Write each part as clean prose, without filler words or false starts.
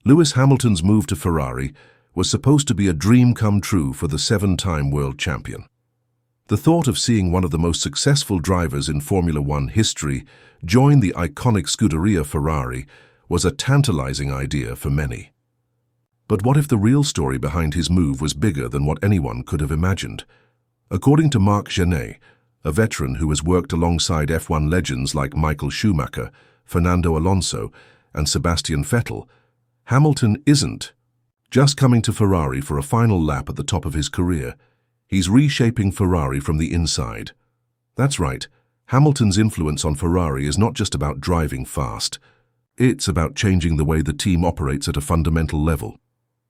Lewis Hamilton's move to Ferrari was supposed to be a dream come true for the seven-time world champion. The thought of seeing one of the most successful drivers in Formula One history join the iconic Scuderia Ferrari was a tantalizing idea for many. But what if the real story behind his move was bigger than what anyone could have imagined? According to Marc Gené, a veteran who has worked alongside F1 legends like Michael Schumacher, Fernando Alonso, and Sebastian Vettel, Hamilton isn't just coming to Ferrari for a final lap at the top of his career. He's reshaping Ferrari from the inside. That's right, Hamilton's influence on Ferrari is not just about driving fast. It's about changing the way the team operates at a fundamental level.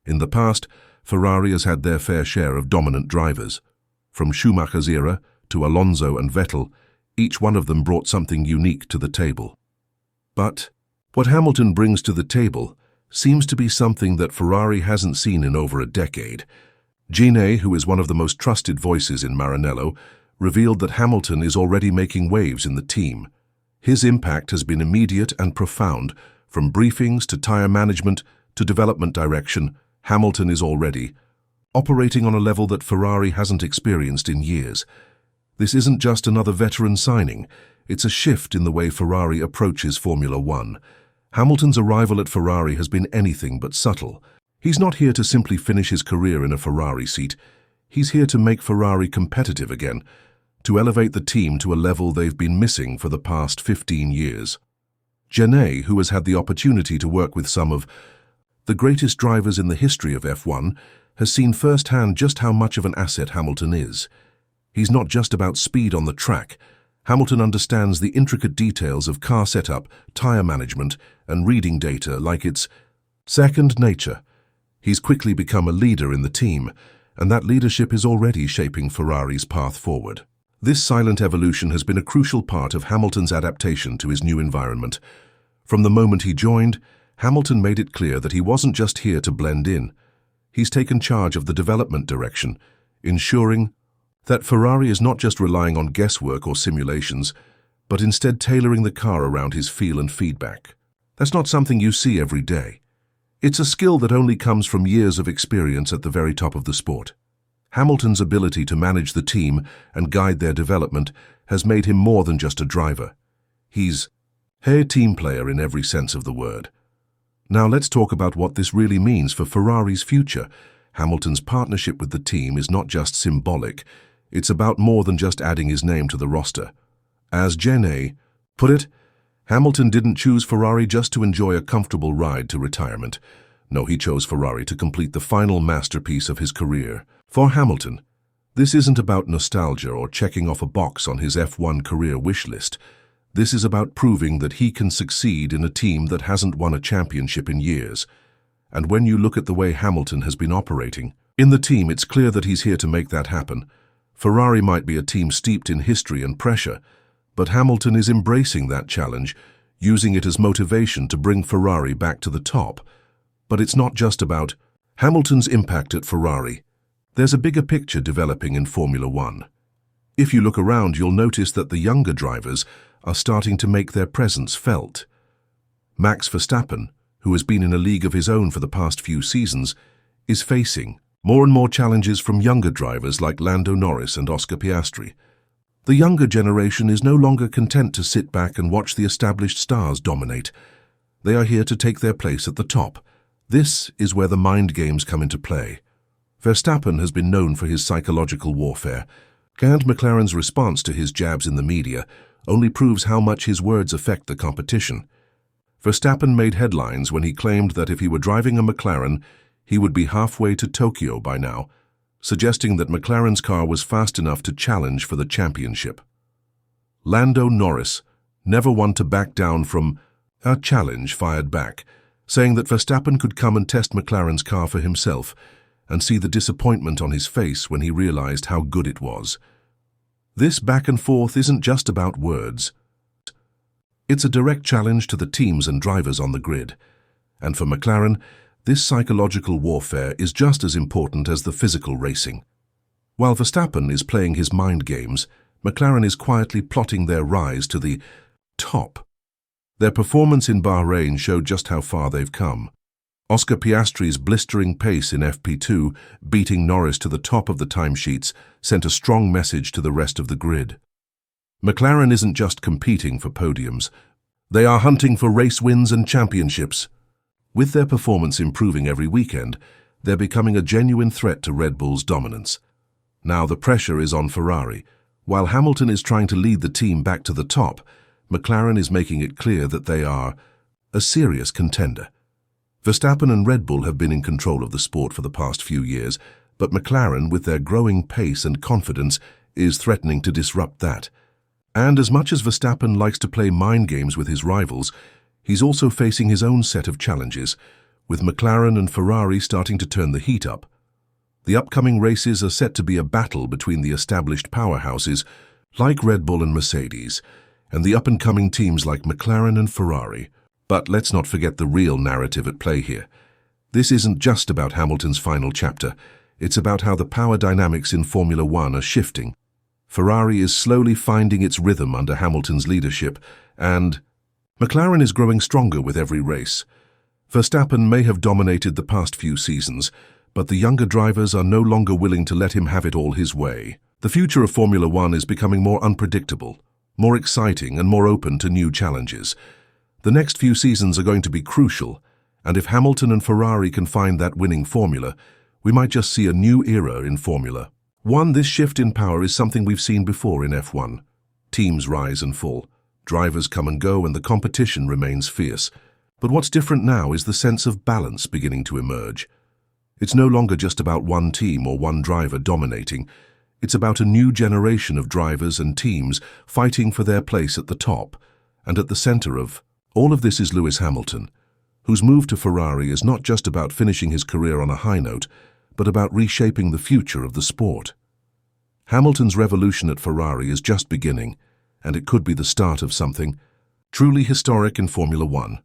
In the past, Ferrari has had their fair share of dominant drivers. From Schumacher's era to Alonso and Vettel, each one of them brought something unique to the table. But what Hamilton brings to the table seems to be something that Ferrari hasn't seen in over a decade. Gené, who is one of the most trusted voices in Maranello, revealed that Hamilton is already making waves in the team. His impact has been immediate and profound. From briefings to tyre management to development direction, Hamilton is already operating on a level that Ferrari hasn't experienced in years. This isn't just another veteran signing, it's a shift in the way Ferrari approaches Formula One. Hamilton's arrival at Ferrari has been anything but subtle. He's not here to simply finish his career in a Ferrari seat. He's here to make Ferrari competitive again, to elevate the team to a level they've been missing for the past 15 years. Gené, who has had the opportunity to work with some of the greatest drivers in the history of F1, has seen firsthand just how much of an asset Hamilton is. He's not just about speed on the track. Hamilton understands the intricate details of car setup, tyre management, and reading data like it's second nature. He's quickly become a leader in the team, and that leadership is already shaping Ferrari's path forward. This silent evolution has been a crucial part of Hamilton's adaptation to his new environment. From the moment he joined, Hamilton made it clear that he wasn't just here to blend in. He's taken charge of the development direction, ensuring that Ferrari is not just relying on guesswork or simulations, but instead tailoring the car around his feel and feedback. That's not something you see every day. It's a skill that only comes from years of experience at the very top of the sport. Hamilton's ability to manage the team and guide their development has made him more than just a driver. He's a team player in every sense of the word. Now let's talk about what this really means for Ferrari's future. Hamilton's partnership with the team is not just symbolic. It's about more than just adding his name to the roster. As Gené put it, Hamilton didn't choose Ferrari just to enjoy a comfortable ride to retirement. No, he chose Ferrari to complete the final masterpiece of his career. For Hamilton, this isn't about nostalgia or checking off a box on his F1 career wish list. This is about proving that he can succeed in a team that hasn't won a championship in years. And when you look at the way Hamilton has been operating in the team, it's clear that he's here to make that happen. Ferrari might be a team steeped in history and pressure, but Hamilton is embracing that challenge, using it as motivation to bring Ferrari back to the top. But it's not just about Hamilton's impact at Ferrari. There's a bigger picture developing in Formula One. If you look around, you'll notice that the younger drivers are starting to make their presence felt. Max Verstappen, who has been in a league of his own for the past few seasons, is facing more and more challenges from younger drivers like Lando Norris and Oscar Piastri. The younger generation is no longer content to sit back and watch the established stars dominate. They are here to take their place at the top. This is where the mind games come into play. Verstappen has been known for his psychological warfare, and McLaren's response to his jabs in the media only proves how much his words affect the competition. Verstappen made headlines when he claimed that if he were driving a McLaren, he would be halfway to Tokyo by now, suggesting that McLaren's car was fast enough to challenge for the championship. Lando Norris, never one to back down from a challenge, fired back, saying that Verstappen could come and test McLaren's car for himself and see the disappointment on his face when he realized how good it was. This back and forth isn't just about words. It's a direct challenge to the teams and drivers on the grid. And for McLaren, this psychological warfare is just as important as the physical racing. While Verstappen is playing his mind games, McLaren is quietly plotting their rise to the top. Their performance in Bahrain showed just how far they've come. Oscar Piastri's blistering pace in FP2, beating Norris to the top of the timesheets, sent a strong message to the rest of the grid. McLaren isn't just competing for podiums. They are hunting for race wins and championships. With their performance improving every weekend, they're becoming a genuine threat to Red Bull's dominance. Now the pressure is on Ferrari. While Hamilton is trying to lead the team back to the top, McLaren is making it clear that they are a serious contender. Verstappen and Red Bull have been in control of the sport for the past few years, but McLaren, with their growing pace and confidence, is threatening to disrupt that. And as much as Verstappen likes to play mind games with his rivals, he's also facing his own set of challenges, with McLaren and Ferrari starting to turn the heat up. The upcoming races are set to be a battle between the established powerhouses like Red Bull and Mercedes, and the up-and-coming teams like McLaren and Ferrari. But let's not forget the real narrative at play here. This isn't just about Hamilton's final chapter. It's about how the power dynamics in Formula One are shifting. Ferrari is slowly finding its rhythm under Hamilton's leadership, and McLaren is growing stronger with every race. Verstappen may have dominated the past few seasons, but the younger drivers are no longer willing to let him have it all his way. The future of Formula One is becoming more unpredictable, more exciting, and more open to new challenges. The next few seasons are going to be crucial, and if Hamilton and Ferrari can find that winning formula, we might just see a new era in Formula One. This shift in power is something we've seen before in F1. Teams rise and fall, drivers come and go, and the competition remains fierce. But what's different now is the sense of balance beginning to emerge. It's no longer just about one team or one driver dominating. It's about a new generation of drivers and teams fighting for their place at the top, and at the center of all of this is Lewis Hamilton, whose move to Ferrari is not just about finishing his career on a high note, but about reshaping the future of the sport. Hamilton's revolution at Ferrari is just beginning, and it could be the start of something truly historic in Formula One.